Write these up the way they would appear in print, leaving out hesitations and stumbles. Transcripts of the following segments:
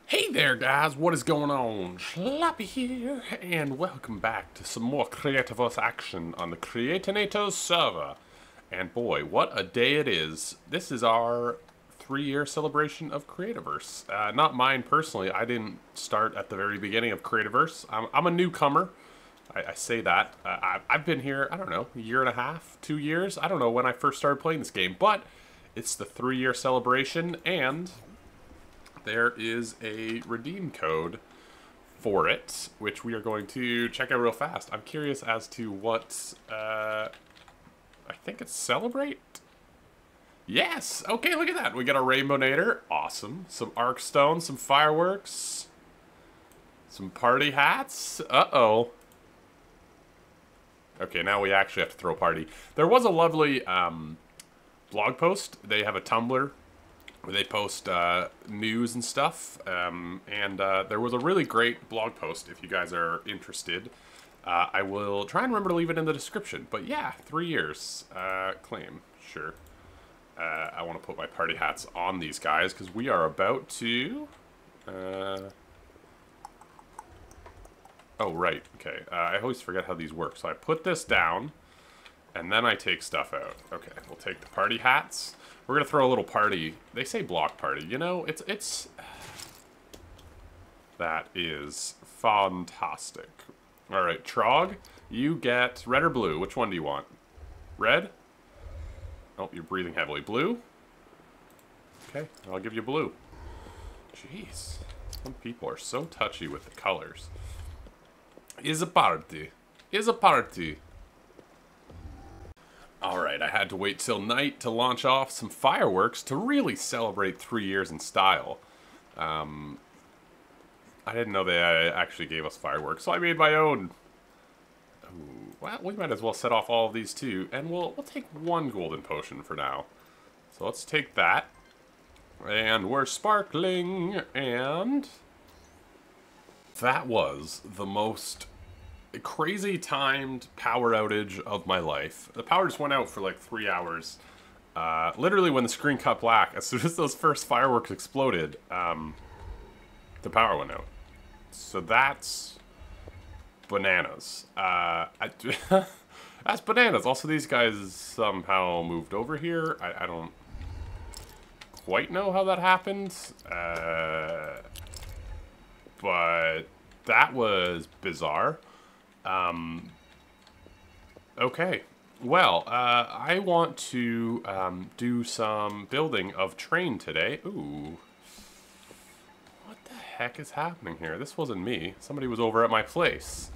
Hey there guys, what is going on? Slappy here, and welcome back to some more Creativerse action on the Creatinators server. And boy, what a day it is. This is our 3-year celebration of Creativerse. Not mine personally, I didn't start at the very beginning of Creativerse. I'm a newcomer, I say that. I've been here, I don't know, a year and a half, 2 years? I don't know when I first started playing this game, but it's the 3-year celebration, and there is a redeem code for it, which we are going to check out real fast. I'm curious as to what, I think it's Celebrate? Yes! Okay, look at that. We got a Rainbow Nader. Awesome. Some Arc Stone, some fireworks, some party hats. Uh-oh. Okay, now we actually have to throw a party. There was a lovely blog post. They have a Tumblr where they post news and stuff, and there was a really great blog post if you guys are interested. I will try and remember to leave it in the description, but yeah, 3 years, claim, sure. I want to put my party hats on these guys, because we are about to, oh, right, okay, I always forget how these work, so I put this down, and then I take stuff out. Okay, we'll take the party hats. We're gonna throw a little party. They say block party, you know, it's that is fantastic. All right, Trog, you get red or blue. Which one do you want? Red? Oh, you're breathing heavily. Blue? Okay, I'll give you blue. Jeez, some people are so touchy with the colors. Is a party. Is a party. Alright, I had to wait till night to launch off some fireworks to really celebrate 3 years in style. I didn't know they actually gave us fireworks, so I made my own. Ooh, well, we might as well set off all of these too, and we'll take one golden potion for now. So let's take that. And we're sparkling, and that was the most crazy timed power outage of my life. The power just went out for like 3 hours. Literally when the screen cut black, as soon as those first fireworks exploded, the power went out. So that's bananas. That's bananas. Also, these guys somehow moved over here. I don't quite know how that happened. But that was bizarre. Okay. Well, I want to do some building of train today. Ooh. What the heck is happening here? This wasn't me. Somebody was over at my place.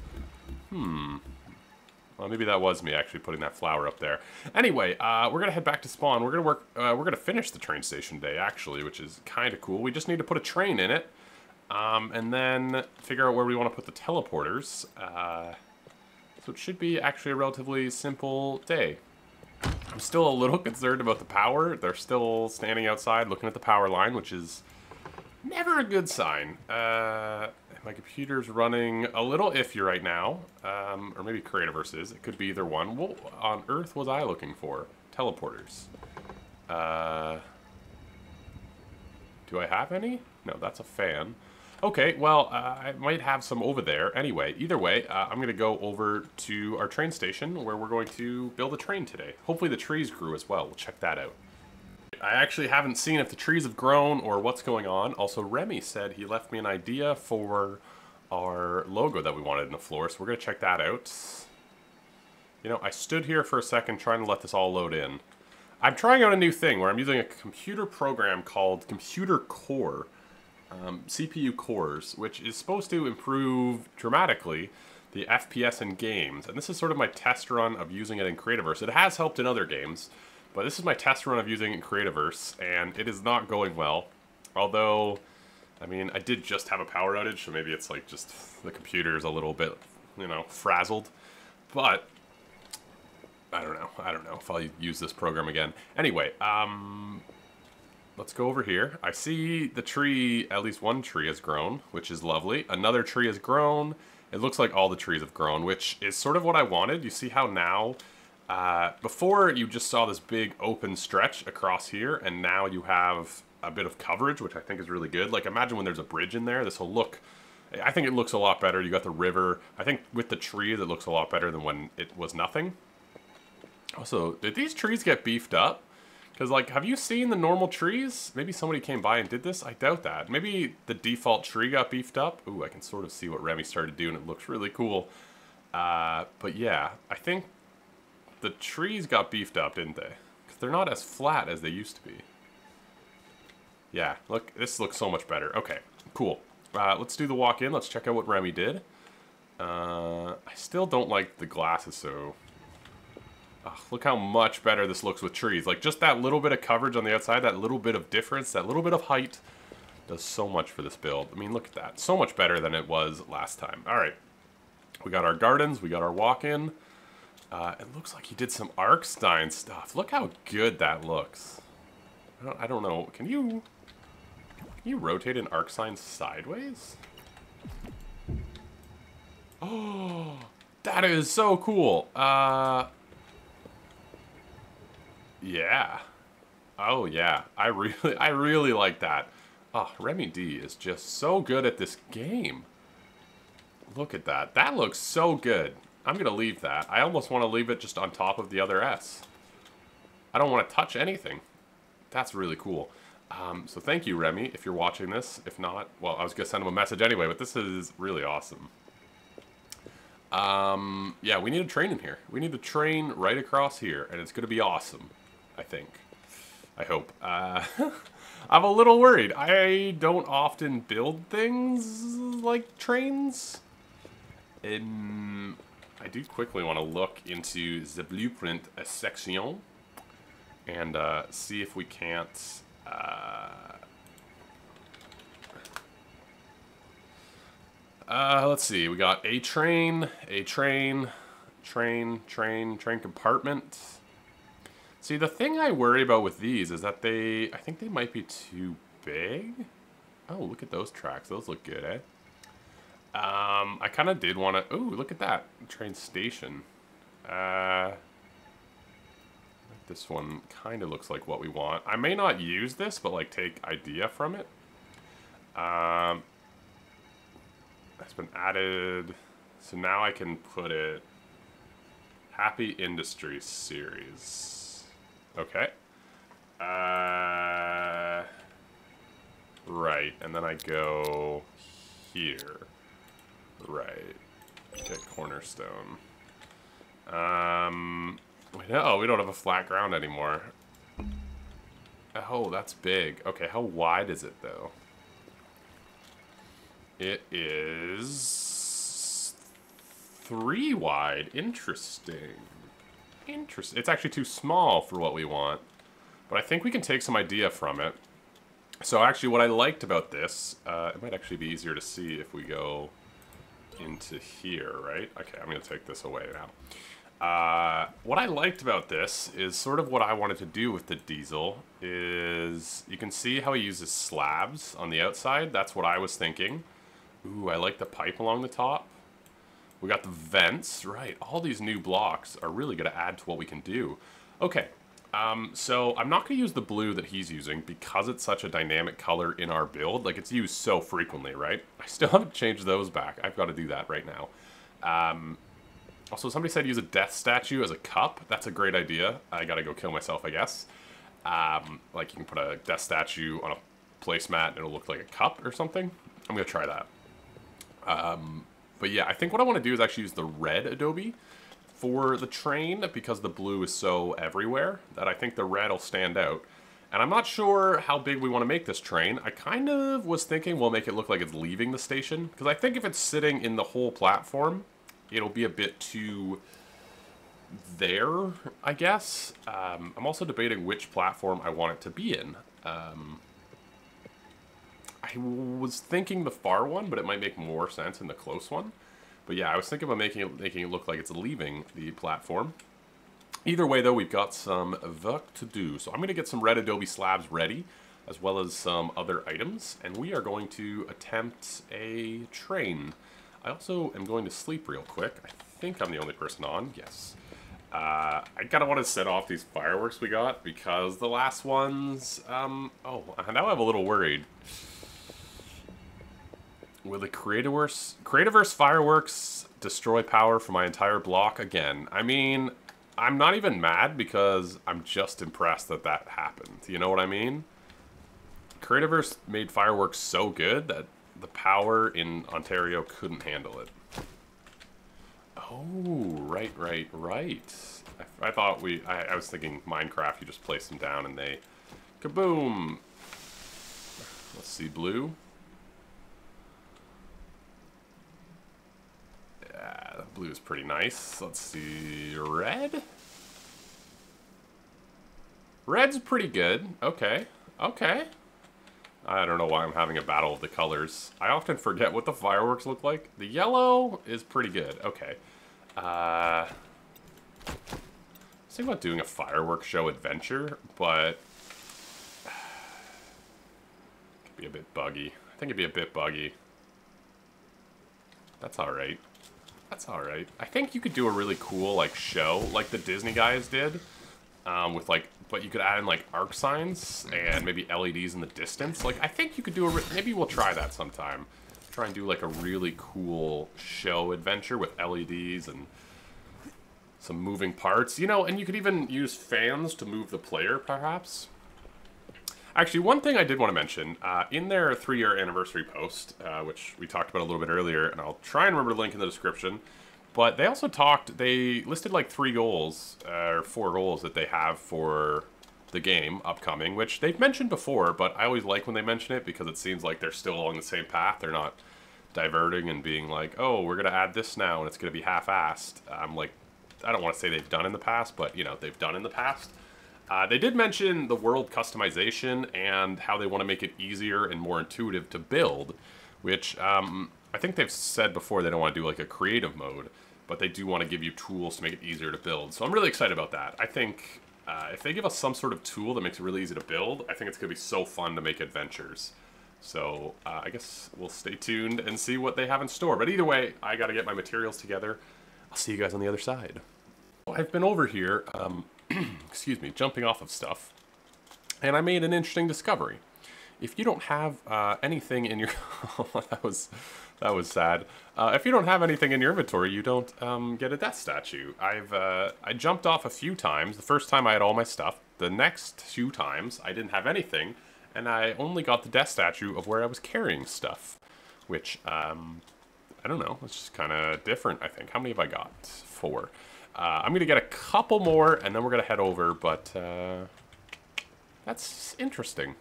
Well, maybe that was me actually putting that flower up there. Anyway, we're gonna head back to spawn. We're gonna work. We're gonna finish the train station today, actually, which is kind of cool. We just need to put a train in it. And then figure out where we want to put the teleporters. So it should be actually a relatively simple day. I'm still a little concerned about the power. They're still standing outside looking at the power line, which is never a good sign. My computer's running a little iffy right now. Or maybe Creativerse is. It could be either one. What on earth was I looking for? Teleporters. Do I have any? No, that's a fan. Okay, well, I might have some over there. Anyway, either way, I'm going to go over to our train station where we're going to build a train today. Hopefully the trees grew as well. We'll check that out. I actually haven't seen if the trees have grown or what's going on. Also, Remy said he left me an idea for our logo that we wanted in the floor, so we're going to check that out. You know, I stood here for a second trying to let this all load in. I'm trying out a new thing where I'm using a computer program called Computer Core. CPU cores, which is supposed to improve dramatically the FPS in games. And this is sort of my test run of using it in Creativerse. It has helped in other games, but this is my test run of using it in Creativerse, and it is not going well. Although, I mean, I did just have a power outage, so maybe it's like just the computer's a little bit, you know, frazzled. But I don't know if I'll use this program again. Anyway, let's go over here. I see the tree, at least one tree has grown, which is lovely. Another tree has grown. It looks like all the trees have grown, which is sort of what I wanted. You see how now, before you just saw this big open stretch across here, and now you have a bit of coverage, which I think is really good. Like, imagine when there's a bridge in there, this will look... I think it looks a lot better. You got the river. I think with the trees, it looks a lot better than when it was nothing. Also, did these trees get beefed up? Because, like, have you seen the normal trees? Maybe somebody came by and did this? I doubt that. Maybe the default tree got beefed up. Ooh, I can sort of see what Remy started doing. It looks really cool. But yeah, I think the trees got beefed up, didn't they? Because they're not as flat as they used to be. Yeah, look, this looks so much better. Okay, cool. Let's do the walk-in. Let's check out what Remy did. I still don't like the glasses, so... Oh, look how much better this looks with trees. Like, just that little bit of coverage on the outside, that little bit of difference, that little bit of height does so much for this build. I mean, look at that. So much better than it was last time. All right. We got our gardens. We got our walk-in. It looks like he did some Arkstein stuff. Look how good that looks. I don't know. Can you rotate an Arkstein sideways? Oh, that is so cool. Yeah. Oh yeah. I really like that. Oh, Remy D is just so good at this game. Look at that. That looks so good. I'm gonna leave that. I almost want to leave it just on top of the other S. I don't want to touch anything. That's really cool. So thank you, Remy, if you're watching this. If not, well, I was gonna send him a message anyway, but this is really awesome. Yeah, we need a train in here. We need a train right across here, and it's gonna be awesome. I think. I hope. I'm a little worried. I don't often build things like trains. I do quickly want to look into the blueprint section and see if we can't... let's see. We got a train compartment. See, the thing I worry about with these is that I think they might be too big. Oh, look at those tracks. Those look good, eh? I kind of did want to... Ooh, look at that. Train station. This one kind of looks like what we want. I may not use this, but, like, take idea from it. That's been added. So now I can put it... Happy Industry Series. Okay. Right, and then I go here. Right. Get cornerstone. No, we don't have a flat ground anymore. Oh, that's big. Okay, how wide is it, though? It is 3 wide. Interesting. Interesting. It's actually too small for what we want. But I think we can take some idea from it. So actually what I liked about this, it might actually be easier to see if we go into here, right? Okay, I'm going to take this away now. What I liked about this is sort of what I wanted to do with the diesel is you can see how he uses slabs on the outside. That's what I was thinking. Ooh, I like the pipe along the top. We got the vents, right? All these new blocks are really going to add to what we can do. Okay, so I'm not going to use the blue that he's using because it's such a dynamic color in our build. Like, it's used so frequently, right? I still haven't changed those back. I've got to do that right now. Also, somebody said use a death statue as a cup. That's a great idea. I got to go kill myself, I guess. Like, you can put a death statue on a placemat and it'll look like a cup or something. I'm going to try that. But yeah, I think what I want to do is actually use the red Adobe for the train because the blue is so everywhere that I think the red will stand out. And I'm not sure how big we want to make this train. I kind of was thinking we'll make it look like it's leaving the station because I think if it's sitting in the whole platform, it'll be a bit too there, I guess. I'm also debating which platform I want it to be in. I was thinking the far one, but it might make more sense in the close one. But yeah, I was thinking about making it look like it's leaving the platform. Either way, though, we've got some work to do. So I'm going to get some red Adobe slabs ready, as well as some other items. And we are going to attempt a train. I also am going to sleep real quick. I think I'm the only person on. Yes. I kind of want to set off these fireworks we got because the last ones, oh, now I'm a little worried. Will the Creativerse fireworks destroy power for my entire block again? I mean, I'm not even mad because I'm just impressed that that happened. You know what I mean? Creativerse made fireworks so good that the power in Ontario couldn't handle it. Oh, right. I thought I was thinking Minecraft, you just place them down and they... Kaboom! Let's see, blue. Yeah, blue is pretty nice. Let's see, red? Red's pretty good. Okay. I don't know why I'm having a battle of the colors. I often forget what the fireworks look like. The yellow is pretty good. Okay. I was thinking about doing a fireworks show adventure, but it could be a bit buggy. I think it'd be a bit buggy. That's alright. I think you could do a really cool, like, show, like the Disney guys did, with, like, but you could add in, like, arc signs and maybe LEDs in the distance. Like, I think you could do maybe we'll try that sometime. Try and do, like, a really cool show adventure with LEDs and some moving parts. You know, and you could even use fans to move the player, perhaps. Actually, one thing I did want to mention, in their 3-year anniversary post, which we talked about a little bit earlier, and I'll try and remember to link in the description, but they also they listed like 3 goals, or 4 goals that they have for the game upcoming, which they've mentioned before, but I always like when they mention it because it seems like they're still along the same path. They're not diverting and being like, oh, we're going to add this now and it's going to be half-assed. I'm like, I don't want to say they've done in the past, but, you know, they've done in the past. They did mention the world customization and how they want to make it easier and more intuitive to build, which I think they've said before they don't want to do like a creative mode, but they do want to give you tools to make it easier to build. So I'm really excited about that. I think if they give us some sort of tool that makes it really easy to build, I think it's going to be so fun to make adventures. So I guess we'll stay tuned and see what they have in store. But either way, I got to get my materials together. I'll see you guys on the other side. I've been over here, excuse me, jumping off of stuff, and I made an interesting discovery. If you don't have anything in your... that was sad. If you don't have anything in your inventory, you don't get a death statue. I jumped off a few times. The first time I had all my stuff. The next 2 times I didn't have anything, and I only got the death statue of where I was carrying stuff, which I don't know. It's just kind of different, I think. How many have I got? 4. I'm gonna get a couple more, and then we're gonna head over. But that's interesting.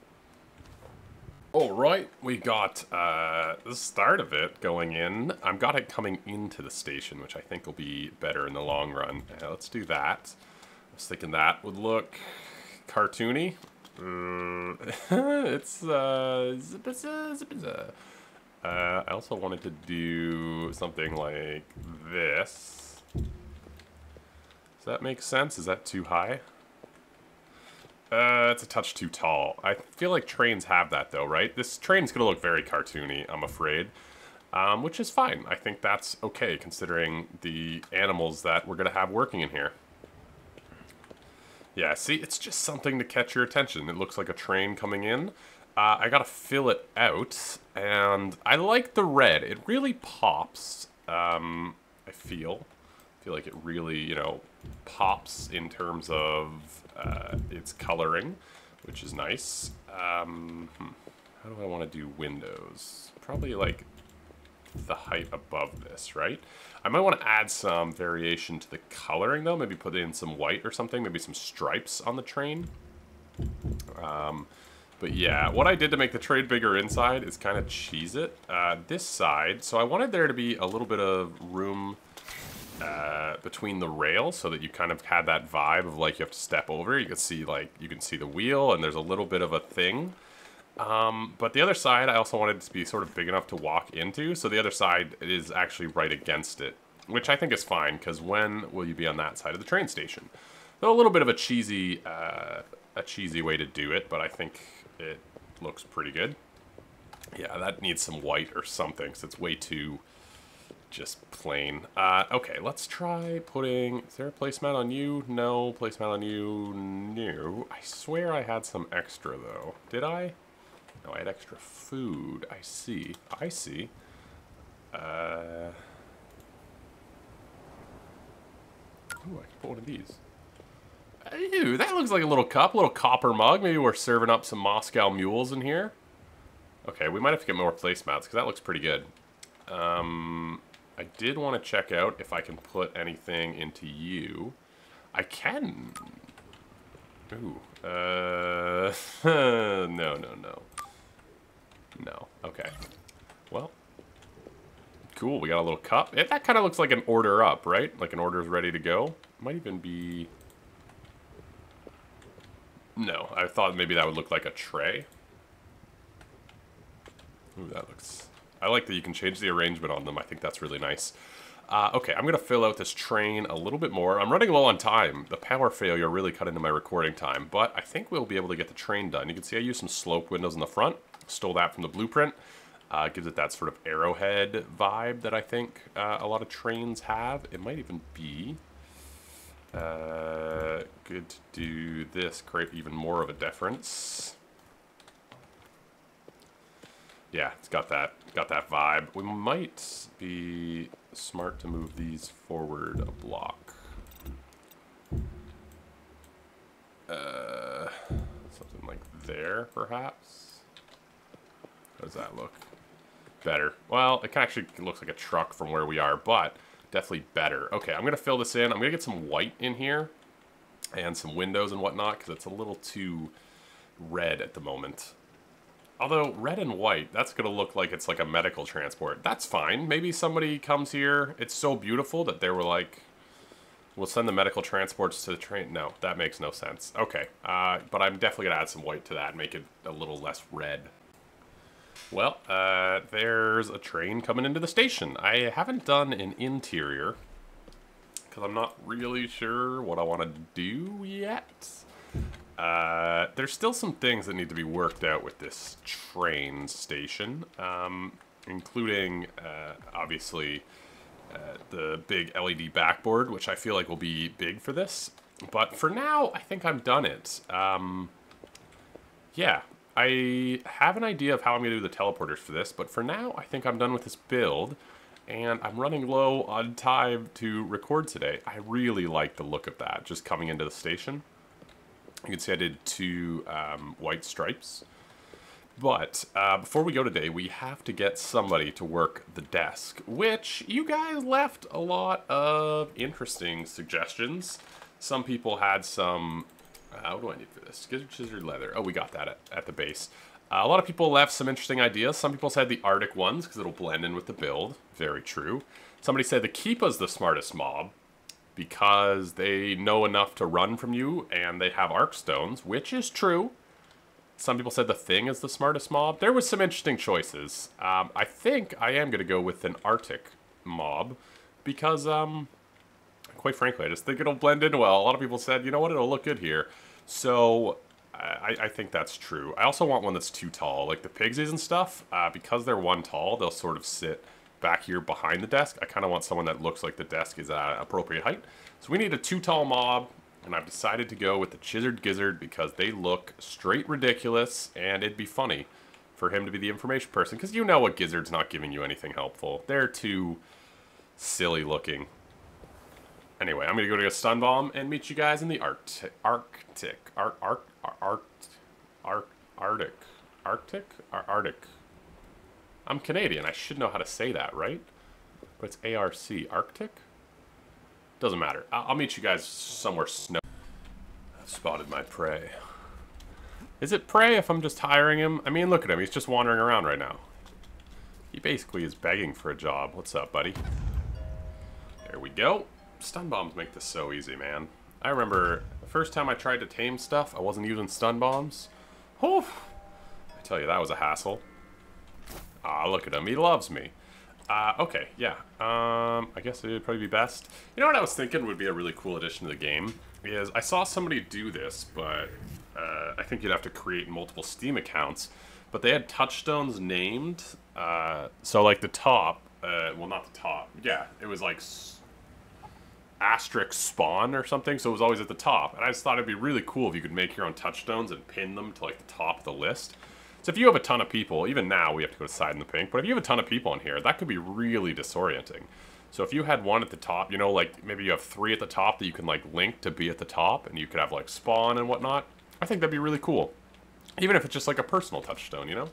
All right, we got the start of it going in. I've got it coming into the station, which I think will be better in the long run. Let's do that. I was thinking that would look cartoony. It's I also wanted to do something like this. Does that make sense? Is that too high? It's a touch too tall. I feel like trains have that though, right? This train's gonna look very cartoony, I'm afraid. Which is fine. I think that's okay, considering the animals that we're gonna have working in here. Yeah, see, it's just something to catch your attention. It looks like a train coming in. I gotta fill it out, and I like the red. It really pops, I feel like it really, you know, pops in terms of its coloring, which is nice. How do I want to do windows? Probably like the height above this, right? I might want to add some variation to the coloring though, maybe put in some white or something, maybe some stripes on the train. But yeah, what I did to make the train bigger inside is kind of cheese it. This side, so I wanted there to be a little bit of room between the rails so that you kind of had that vibe of like you have to step over. You can see the wheel and there's a little bit of a thing. But the other side I also wanted it to be sort of big enough to walk into, so the other side is actually right against it, which I think is fine because when will you be on that side of the train station? So a little bit of a cheesy way to do it, but I think it looks pretty good. Yeah, that needs some white or something because it's way too Just plain. Okay, let's try putting... Is there a placemat on you? No. Placemat on you? No. I swear I had some extra, though. Did I? No, I had extra food. I see. I see. Ooh, I can put one of these. Ew, that looks like a little cup, a little copper mug. Maybe we're serving up some Moscow mules in here. Okay, we might have to get more placemats, because that looks pretty good. I did want to check out if I can put anything into you. I can. Ooh. No, no, no. No. Okay. Well. Cool, we got a little cup. That kind of looks like an order up, right? Like an order is ready to go. Might even be... No, I thought maybe that would look like a tray. Ooh, that looks... I like that you can change the arrangement on them. I think that's really nice. Okay, I'm going to fill out this train a little bit more. I'm running low on time. The power failure really cut into my recording time, but I think we'll be able to get the train done. You can see I used some slope windows in the front. Stole that from the blueprint. Gives it that sort of arrowhead vibe that I think a lot of trains have. It might even be good to do this, create even more of a difference. Yeah, it's got that vibe. We might be smart to move these forward a block. Something like there, perhaps. How does that look? Better. Well, it actually looks like a truck from where we are, but definitely better. Okay, I'm going to fill this in. I'm going to get some white in here and some windows and whatnot because it's a little too red at the moment. Although, red and white, that's going to look like it's like a medical transport. That's fine. Maybe somebody comes here. It's so beautiful that they were like, we'll send the medical transports to the train. No, that makes no sense. Okay, but I'm definitely going to add some white to that and make it a little less red. Well, there's a train coming into the station. I haven't done an interior because I'm not really sure what I want to do yet. There's still some things that need to be worked out with this train station, including, obviously, the big LED backboard, which I feel like will be big for this. But for now, I think I'm done it. Yeah. I have an idea of how I'm going to do the teleporters for this, but for now, I think I'm done with this build, and I'm running low on time to record today. I really like the look of that, just coming into the station. You can see I did 2 white stripes. But before we go today, we have to get somebody to work the desk, which you guys left a lot of interesting suggestions. Some people had some... what do I need for this? Scissored leather. Oh, we got that at the base. A lot of people left some interesting ideas. Some people said the Arctic ones, because it'll blend in with the build. Very true. Somebody said the Keepa's the smartest mob, because they know enough to run from you, and they have arc stones, which is true. Some people said the Thing is the smartest mob. There was some interesting choices. I think I am going to go with an Arctic mob, because... quite frankly, I just think it'll blend in well. A lot of people said, you know what, it'll look good here. So, I think that's true. I also want one that's too tall. Like the Pigsies and stuff, because they're 1 tall, they'll sort of sit back here behind the desk. I kind of want someone that looks like the desk is at appropriate height. So we need a 2 tall mob, and I've decided to go with the Chisered Gizzard because they look straight ridiculous, and it'd be funny for him to be the information person, because you know what Gizzard's not giving you anything helpful. They're too silly looking. Anyway, I'm going to go to a stun bomb and meet you guys in the Arctic. I'm Canadian. I should know how to say that, right? But it's ARC. Arctic? Doesn't matter. I'll meet you guys somewhere snow. I've spotted my prey. Is it prey if I'm just hiring him? I mean, look at him. He's just wandering around right now. He basically is begging for a job. What's up, buddy? There we go. Stun bombs make this so easy, man. I remember the first time I tried to tame stuff, I wasn't using stun bombs. Whew. I tell you, that was a hassle. Ah, look at him. He loves me. Okay, yeah. I guess it would probably be best. You know what I was thinking would be a really cool addition to the game? Is I saw somebody do this, but I think you'd have to create multiple Steam accounts. But they had touchstones named. So like the top well, not the top. Yeah, it was like asterisk spawn or something, so it was always at the top. And I just thought it'd be really cool if you could make your own touchstones and pin them to like the top of the list. So if you have a ton of people, even now we have to go to side in the pink, but if you have a ton of people in here, that could be really disorienting. So if you had one at the top, you know, like maybe you have 3 at the top that you can like link to be at the top, and you could have like spawn and whatnot, I think that'd be really cool. Even if it's just like a personal touchstone, you know?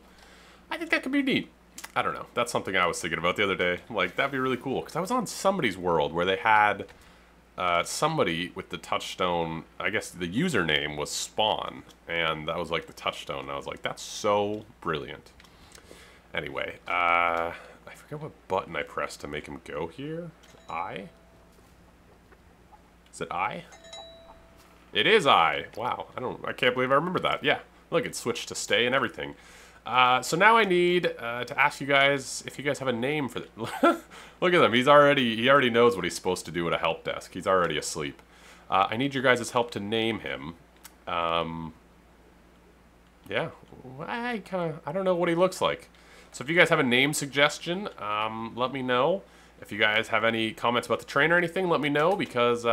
I think that could be neat. I don't know. That's something I was thinking about the other day. Like, that'd be really cool. Because I was on somebody's world where they had somebody with the touchstone, I guess the username was Spawn. And that was like the touchstone. And I was like, that's so brilliant. Anyway, I forget what button I pressed to make him go here. I? Is it I? It is I. Wow. I can't believe I remember that. Yeah. Look, it switched to stay and everything. So now I need to ask you guys if you guys have a name for the Look at him. He already knows what he's supposed to do at a help desk. He's already asleep. I need your guys' help to name him. Yeah. I don't know what he looks like. So if you guys have a name suggestion, let me know. If you guys have any comments about the train or anything, let me know, because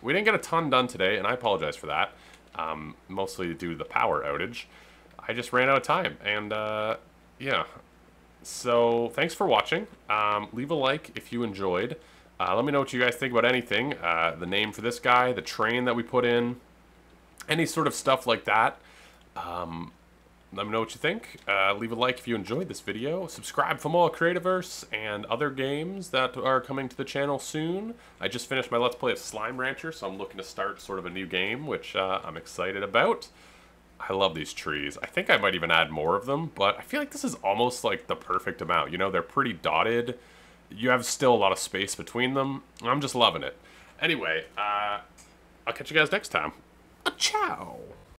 we didn't get a ton done today, and I apologize for that. Mostly due to the power outage. I just ran out of time, and yeah. So thanks for watching. Leave a like if you enjoyed. Let me know what you guys think about anything. The name for this guy, the train that we put in, any sort of stuff like that. Let me know what you think. Leave a like if you enjoyed this video. Subscribe for more Creativerse and other games that are coming to the channel soon. I just finished my Let's Play of Slime Rancher, so I'm looking to start sort of a new game, which I'm excited about. I love these trees. I think I might even add more of them, but I feel like this is almost like the perfect amount. You know, they're pretty dotted. You have still a lot of space between them. I'm just loving it. Anyway, I'll catch you guys next time. Ciao!